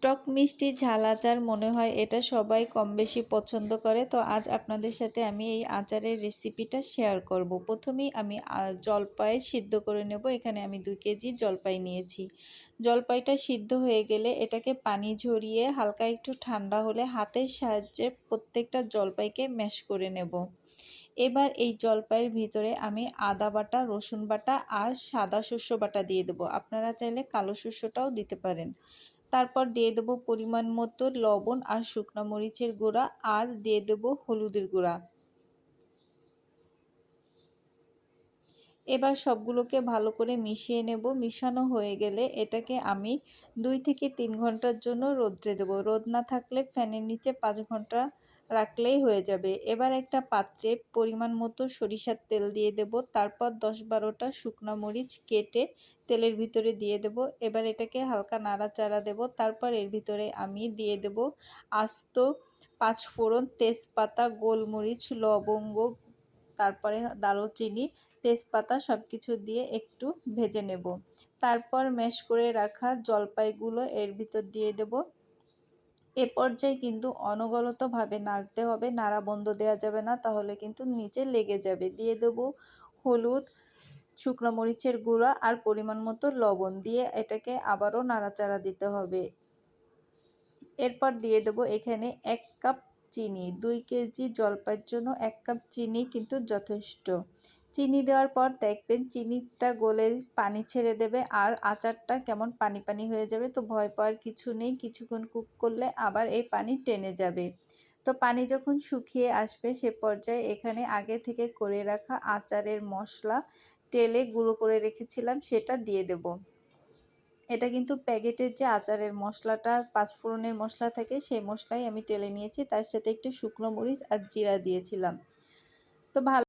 টক মিষ্টি ঝাল আচার মনে হয় এটা সবাই কম বেশি পছন্দ করে। তো আজ আপনাদের সাথে আমি এই আচারের রেসিপিটা শেয়ার করব। প্রথমেই আমি জলপাই সিদ্ধ করে নেব। এখানে আমি 2 কেজি জলপাই নিয়েছি। জলপাইটা সিদ্ধ হয়ে গেলে এটাকে পানি ঝরিয়ে হালকা একটু ঠান্ডা হলে হাতের সাহায্যে প্রত্যেকটা জলপাইকে ম্যাশ করে নেব। এবার এই জলপাইয়ের ভিতরে আমি আদা বাটা, রসুন বাটা আর সাদা শস্য বাটা দিয়ে দেবো। আপনারা চাইলে কালো শস্যটাও দিতে পারেন। তারপর দিয়ে দেবো পরিমাণ মতো লবণ আর শুকনো মরিচের গুঁড়া আর দিয়ে দেবো হলুদের গুঁড়া। এবার সবগুলোকে ভালো করে মিশিয়ে নেব। মিশানো হয়ে গেলে এটাকে আমি 2 থেকে 3 ঘন্টার জন্য রোদ্রে দেব। রোদ না থাকলে ফ্যানের নিচে 5 ঘন্টা রাখলেই হয়ে যাবে। এবার একটা পাত্রে পরিমাণ মতো সরিষার তেল দিয়ে দেব। তারপর 10-12টা শুকনো মরিচ কেটে তেলের ভিতরে দিয়ে দেব। এবার এটাকে হালকা নাড়াচাড়া দেব। তারপর এর ভিতরে আমি দিয়ে দেব আস্ত 5 ফোড়ন, তেজপাতা, গোলমরিচ, লবঙ্গ, তারপরে দারুচিনি, তেজপাতা সবকিছু দিয়ে একটু ভেজে নেব। তারপর ম্যাশ করে রাখা জলপাইগুলো এর ভিতর দিয়ে দেব। এ পর্যায়ে কিন্তু অনবরতভাবে নাড়তে হবে, নাড়া বন্ধ দেওয়া যাবে না, তাহলে কিন্তু নিচে লেগে যাবে। দিয়ে দেব হলুদ, শুকনো মরিচের গুঁড়া আর পরিমাণ মতো লবণ দিয়ে এটাকে আবারও নাড়াচাড়া দিতে হবে। এরপর দিয়ে দেব এখানে 1 কাপ চিনি। 2 কেজি জলপাইয়ের জন্য 1 কাপ চিনি কিন্তু যথেষ্ট। চিনি দেওয়ার পর দেখবেন চিনিটা গলে পানি ছেড়ে দেবে আর আচারটা কেমন পানি পানি হয়ে যাবে। তো ভয় পাওয়ার কিছু নেই, কিছুক্ষণ কুক করলে আবার এই পানি টেনে যাবে। তো পানি যখন শুকিয়ে আসবে সে পর্যায়ে এখানে আগে থেকে করে রাখা আচারের মশলা টেলে গুঁড়ো করে রেখেছিলাম সেটা দিয়ে দেব। এটা কিন্তু প্যাকেটের যে আচারের মশলাটা 5 ফোড়নের মশলা থাকে সেই মশলাই আমি টেলে নিয়েছি, তার সাথে একটু শুকনো মরিচ আর জিরা দিয়েছিলাম। তো ভালো